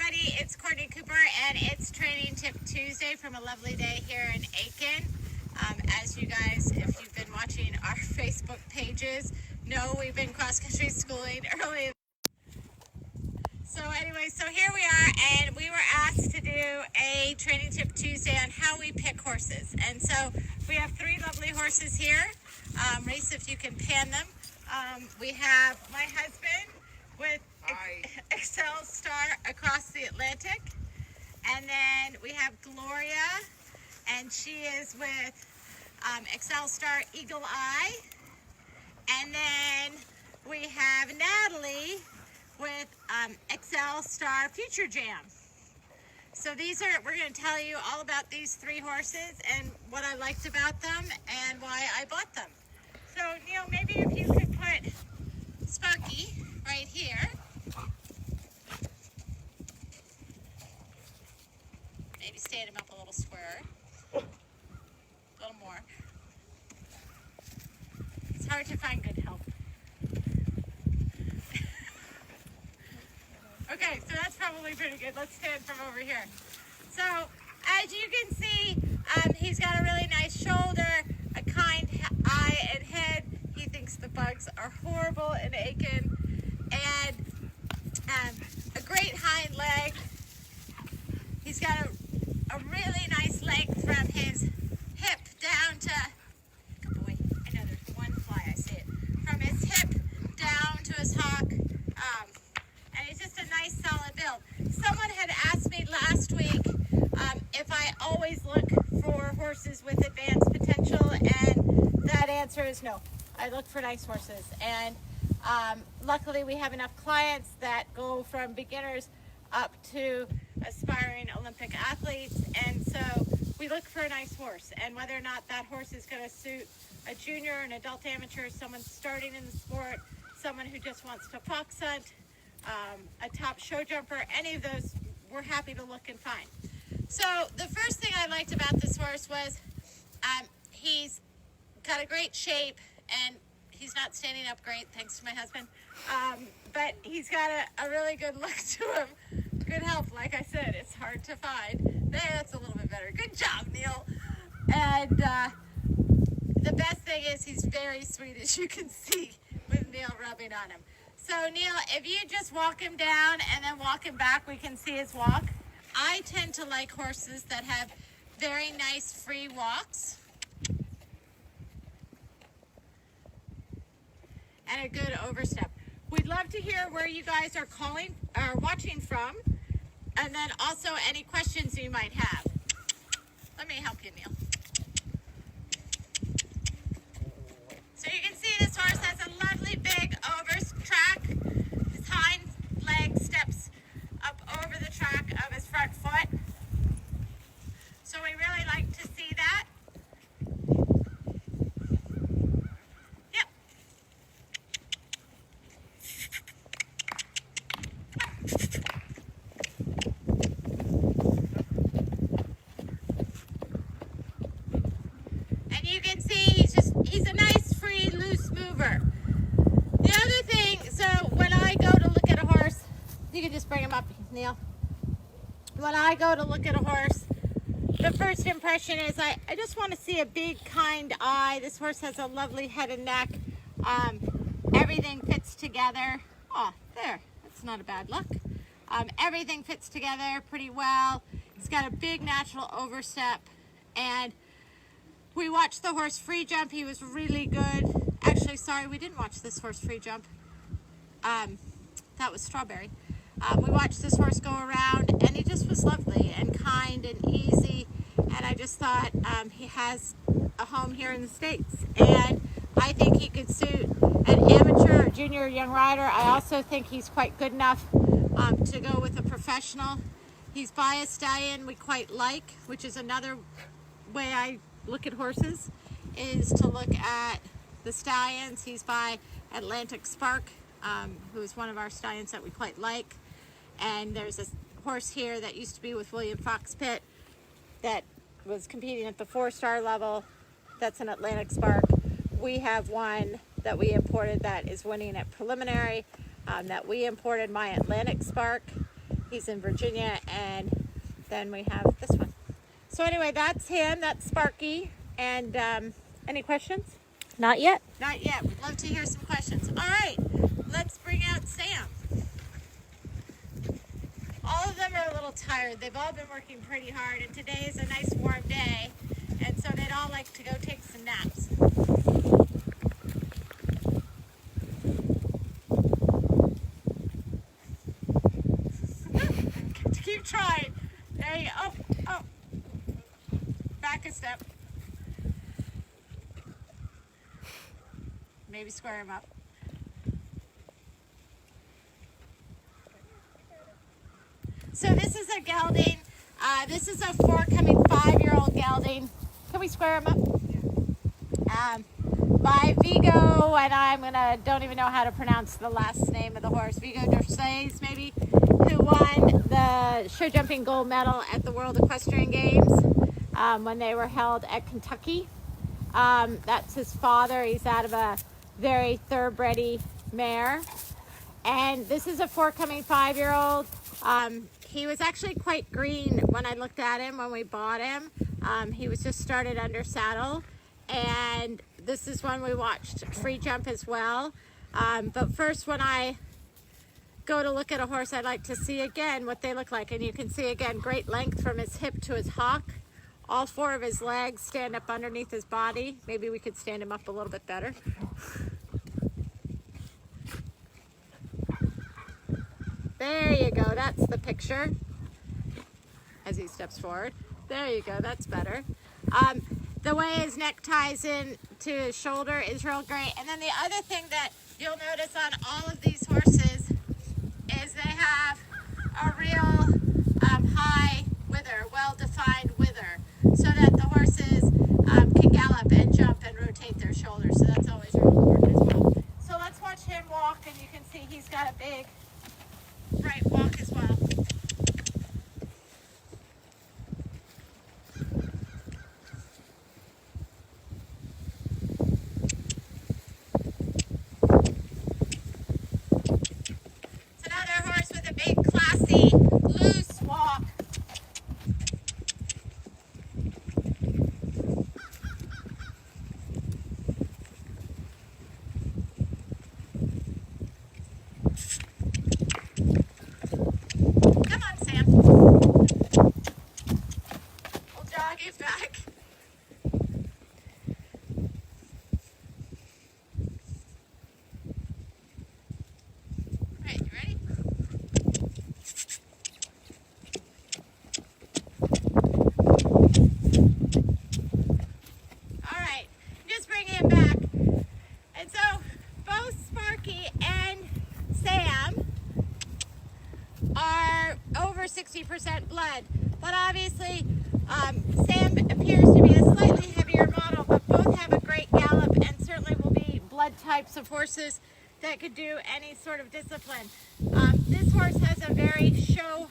everybody, it's Courtney Cooper and it's Training Tip Tuesday from a lovely day here in Aiken. As you guys, if you've been watching our Facebook pages, know we've been cross-country schooling early. So anyway, so here we are, and we were asked to do a Training Tip Tuesday on how we pick horses. And so we have three lovely horses here. Reese, if you can pan them. We have my husband with Excel Star Across the Atlantic. And then we have Gloria, and she is with Excel Star Eagle Eye. And then we have Natalie with Excel Star Future Jam. So we're going to tell you all about these three horses and what I liked about them and why I bought them. So Neil, maybe if you could put Sparky right here. Maybe stand him up a little squarer. A little more. It's hard to find good help. Okay, so that's probably pretty good. Let's stand from over here. So, as you can see, he's got a really nice shoulder, a kind eye and head. He thinks the bugs are horrible in Aiken. And a great hind leg. He's got a really nice length from his hip down to, good boy, I know there's one fly, I see it, from his hip down to his hock. And he's just a nice solid build. Someone had asked me last week if I always look for horses with advanced potential, and that answer is no. I look for nice horses, and luckily we have enough clients that go from beginners up to aspiring Olympic athletes, and so we look for a nice horse, and whether or not that horse is going to suit a junior, an adult amateur, someone starting in the sport, someone who just wants to fox hunt, a top show jumper, any of those, we're happy to look and find. So the first thing I liked about this horse was he's got a great shape, and he's not standing up great, thanks to my husband, but he's got a really good look to him. Good health, like I said, it's hard to find. There, that's a little bit better. Good job, Neil. And the best thing is he's very sweet, as you can see with Neil rubbing on him. So Neil, if you just walk him down and then walk him back, we can see his walk. I tend to like horses that have very nice free walks and a good overstep. We'd love to hear where you guys are watching from, and then also any questions you might have. Let me help you, Neil. So you can see this horse has a lovely big track. His hind leg steps up over the track of his front foot. So we really like to see that. Yep. And you can see he's a nice, free, loose mover. The other thing, so when I go to look at a horse, you can just bring him up, Neil. When I go to look at a horse, the first impression is I just want to see a big, kind eye. This horse has a lovely head and neck. Everything fits together. Oh, there. That's not a bad look. Everything fits together pretty well. He's got a big natural overstep. And we watched the horse free jump. He was really good. Actually, sorry, we didn't watch this horse free jump. That was Strawberry. We watched this horse go around, and he just was lovely and kind and easy. And I just thought he has a home here in the States. And I think he could suit an amateur or junior young rider. I also think he's quite good enough to go with a professional. He's by a stallion we quite like, which is another way I look at horses, is to look at the stallions. He's by Atlantic Spark, who is one of our stallions that we quite like. And there's a horse here that used to be with William Fox Pitt that was competing at the 4-star level. That's an Atlantic Spark. We have one that we imported that is winning at preliminary, that we imported, my Atlantic Spark. He's in Virginia, and then we have this one. So anyway, that's him. That's Sparky. And any questions? Not yet. Not yet. We'd love to hear some questions. All right, let's bring out Sam. All of them are a little tired. They've all been working pretty hard, and today is a nice warm day, and so they'd all like to go take some naps. Keep trying. There you go. Oh. Back a step. Maybe square him up. So this is a gelding. This is a forthcoming 5-year-old gelding. Can we square him up? By Vigo, and don't even know how to pronounce the last name of the horse. Vigo Dorsays, maybe, who won the show jumping gold medal at the World Equestrian Games when they were held at Kentucky. That's his father. He's out of a very thoroughbred mare. And this is a forthcoming 5-year-old. He was actually quite green when I looked at him when we bought him. He was just started under saddle. And this is one we watched free jump as well. But first, when I go to look at a horse, I like to see again what they look like. And you can see again great length from his hip to his hock. All 4 of his legs stand up underneath his body. Maybe we could stand him up a little bit better. There you go, that's the picture as he steps forward. There you go, that's better. The way his neck ties in to his shoulder is real great. And then the other thing that you'll notice on all of these horses is they have a real high wither, well-defined wither, so that the horses can gallop and jump and rotate their shoulders. So that's always real important as well. So let's watch him walk, and you can see he's got a big right walk as well. It's another horse with a big, classy, loose walk. Come on, Sam. We'll jog you back. All right, you ready? All right, just bring him back. And so both Sparky and Sam are over 60% blood, but obviously Sam appears to be a slightly heavier model, but both have a great gallop and certainly will be blood types of horses that could do any sort of discipline. This horse has a very show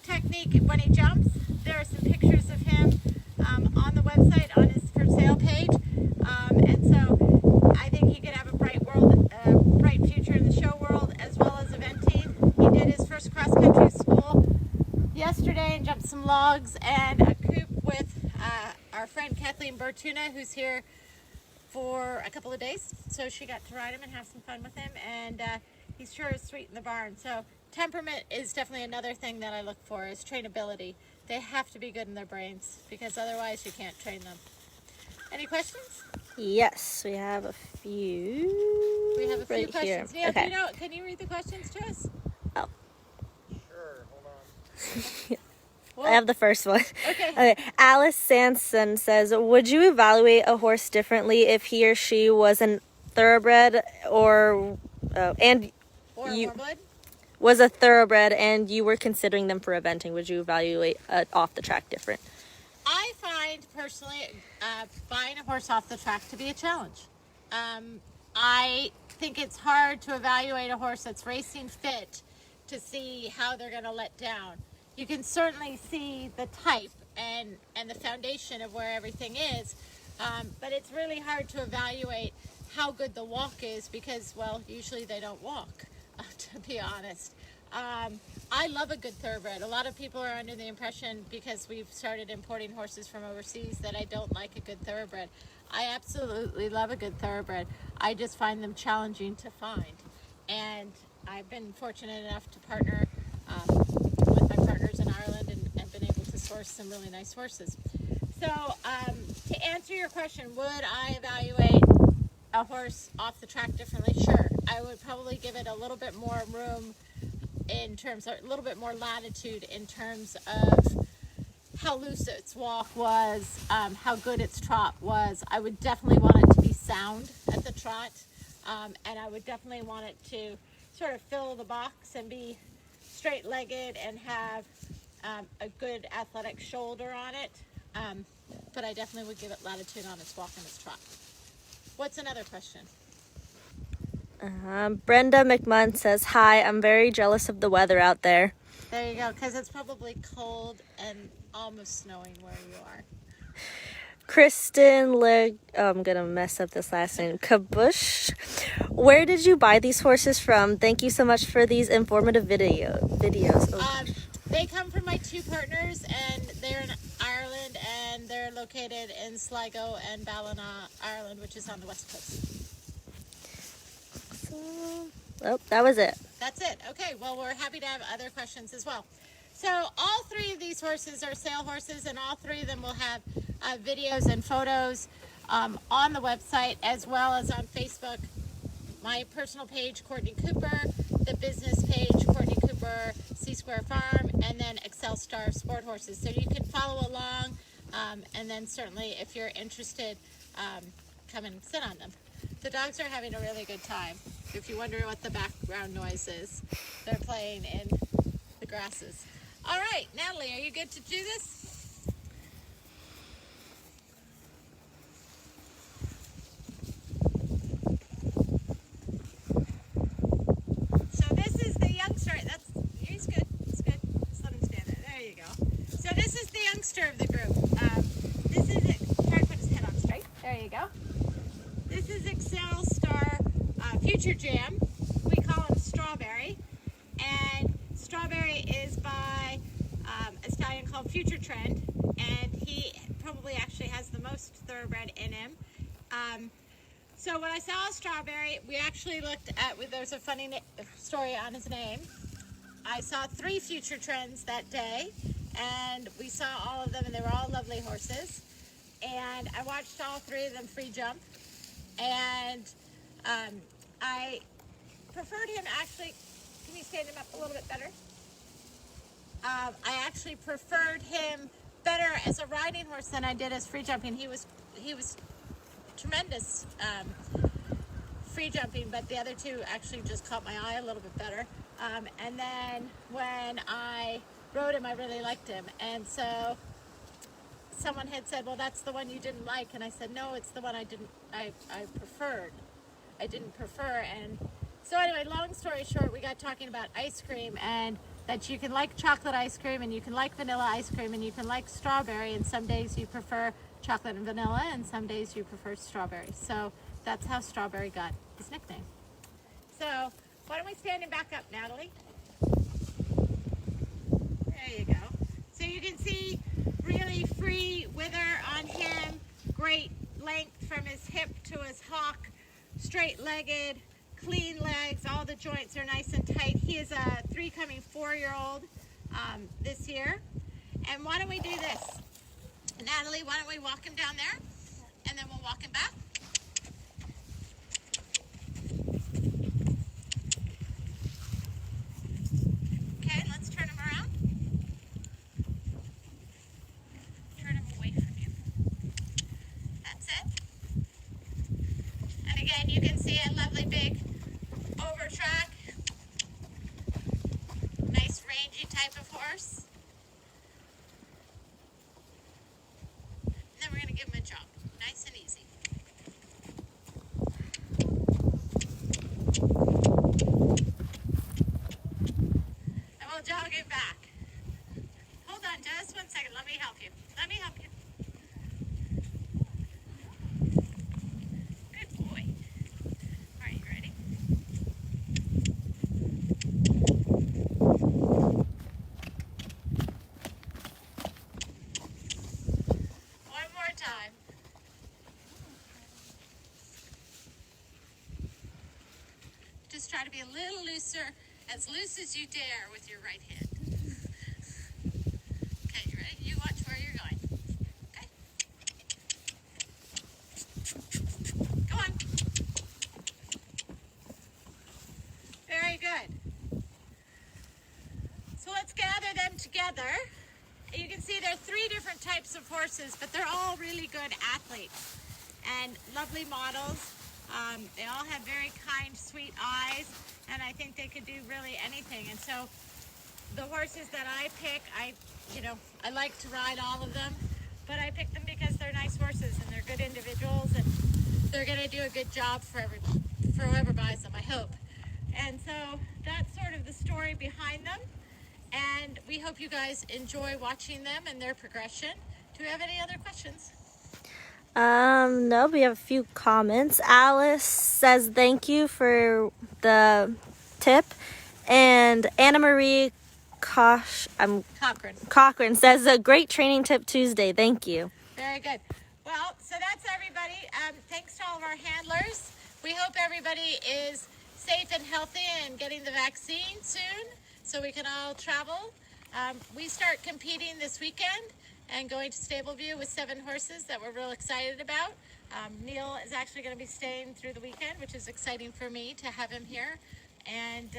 technique when he jumps. There are some pictures of him on the website on his for sale page, and so I think he could have a bright future in the show world as well as eventing. He did his first cross-country school yesterday and jumped some logs and a coop with our friend Kathleen Bertuna, who's here for a couple of days. So she got to ride him and have some fun with him, and he's sure is sweet in the barn. So temperament is definitely another thing that I look for, is trainability. They have to be good in their brains because otherwise you can't train them. Any questions? Yes, we have a few. We have a few right questions. here. Neil, Okay. can you read the questions to us? Oh. Sure, hold on. Well, I have the first one. Okay. Okay. Alice Sanson says, would you evaluate a horse differently if he or she was an thoroughbred or and Or you- warmblood? was a thoroughbred and you were considering them for eventing? Would you evaluate off the track different? I find personally buying a horse off the track to be a challenge. I think it's hard to evaluate a horse that's racing fit to see how they're going to let down. You can certainly see the type and the foundation of where everything is, but it's really hard to evaluate how good the walk is because, well, usually they don't walk, to be honest. I love a good thoroughbred. A lot of people are under the impression, because we've started importing horses from overseas, that I don't like a good thoroughbred. I absolutely love a good thoroughbred. I just find them challenging to find. And I've been fortunate enough to partner with my partners in Ireland and been able to source some really nice horses. So to answer your question, would I evaluate a horse off the track differently? Sure. I would probably give it a little bit more room in terms of, a little bit more latitude in terms of how loose its walk was, how good its trot was. I would definitely want it to be sound at the trot, and I would definitely want it to sort of fill the box and be straight-legged and have a good athletic shoulder on it. But I definitely would give it latitude on its walk and its trot. What's another question? Brenda McMahon says, hi, I'm very jealous of the weather out there. There you go, because it's probably cold and almost snowing where you are. Kristen I'm going to mess up this last name. Kabush. Where did you buy these horses from? Thank you so much for these informative videos. Oh. They come from my two partners, and they're in Ireland, and they're located in Sligo and Ballina, Ireland, which is on the west coast. Oh, that was it. That's it. Okay, well, we're happy to have other questions as well. So all three of these horses are sale horses, and all three of them will have videos and photos on the website, as well as on Facebook. My personal page, Courtney Cooper, the business page, Courtney Cooper, C Square Farm, and then Excel Star Sport Horses. So you can follow along, and then certainly if you're interested, come and sit on them. The dogs are having a really good time. If you wonder what the background noise is, they're playing in the grasses. All right, Natalie, are you good to do this? So this is the youngster. He's good. It's good. Just let him stand there. There you go. So this is the youngster of the group. This is try to put his head on straight. There you go. This is Excel Star Future Jam. We call him Strawberry. And Strawberry is by a stallion called Future Trend. And he probably actually has the most thoroughbred in him. So when I saw Strawberry, we actually looked at, there's a funny story on his name. I saw 3 Future Trends that day. And we saw all of them, and they were all lovely horses. And I watched all 3 of them free jump. And I preferred him actually. Can you stand him up a little bit better? I actually preferred him better as a riding horse than I did as free jumping. He was tremendous free jumping, but the other 2 actually just caught my eye a little bit better. And then when I rode him, I really liked him. And so someone had said, well, that's the one you didn't like. And I said, no, it's the one I preferred. I didn't prefer. And so anyway, long story short, we got talking about ice cream, and that you can like chocolate ice cream, and you can like vanilla ice cream, and you can like strawberry, and some days you prefer chocolate and vanilla, and some days you prefer strawberry. So that's how Strawberry got his nickname. So why don't we stand him back up, Natalie? There you go. So you can see really free wither on him, great length from his hip to his hock, straight-legged, clean legs, all the joints are nice and tight. He is a 3-coming 4-year-old this year. And why don't we do this? Natalie, why don't we walk him down there, and then we'll walk him back. Okay, let's turn him around. Turn him away from you. That's it. And again, you can see a lovely big over track, nice rangy type of horse. And then we're going to give him a jump, nice and easy. And we'll jog it back. Hold on just 1 second, let me help you. Let me help you. Good boy. All right, you ready? try to be a little looser, as loose as you dare with your right hand. Okay, you ready? You watch where you're going. Okay. Go on. Very good. So let's gather them together. You can see there are 3 different types of horses, but they're all really good athletes and lovely models. They all have very kind, sweet eyes, and I think they could do really anything. And so the horses that I pick, I like to ride all of them, but I pick them because they're nice horses and they're good individuals, and they're going to do a good job for whoever buys them, I hope. And so that's sort of the story behind them. And we hope you guys enjoy watching them and their progression. Do we have any other questions? No, we have a few comments. Alice says thank you for the tip. And Anna Marie Cochran says a great training tip Tuesday. Thank you. Very good. Well, so that's everybody. Thanks to all of our handlers. We hope everybody is safe and healthy and getting the vaccine soon, so we can all travel. We start competing this weekend and going to Stableview with 7 horses that we're real excited about. Neil is actually going to be staying through the weekend, which is exciting for me to have him here. And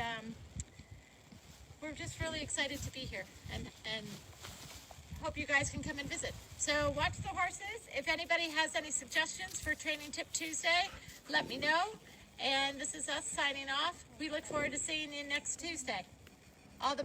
we're just really excited to be here and hope you guys can come and visit. So watch the horses. If anybody has any suggestions for Training Tip Tuesday, let me know. And this is us signing off. We look forward to seeing you next Tuesday. All the best.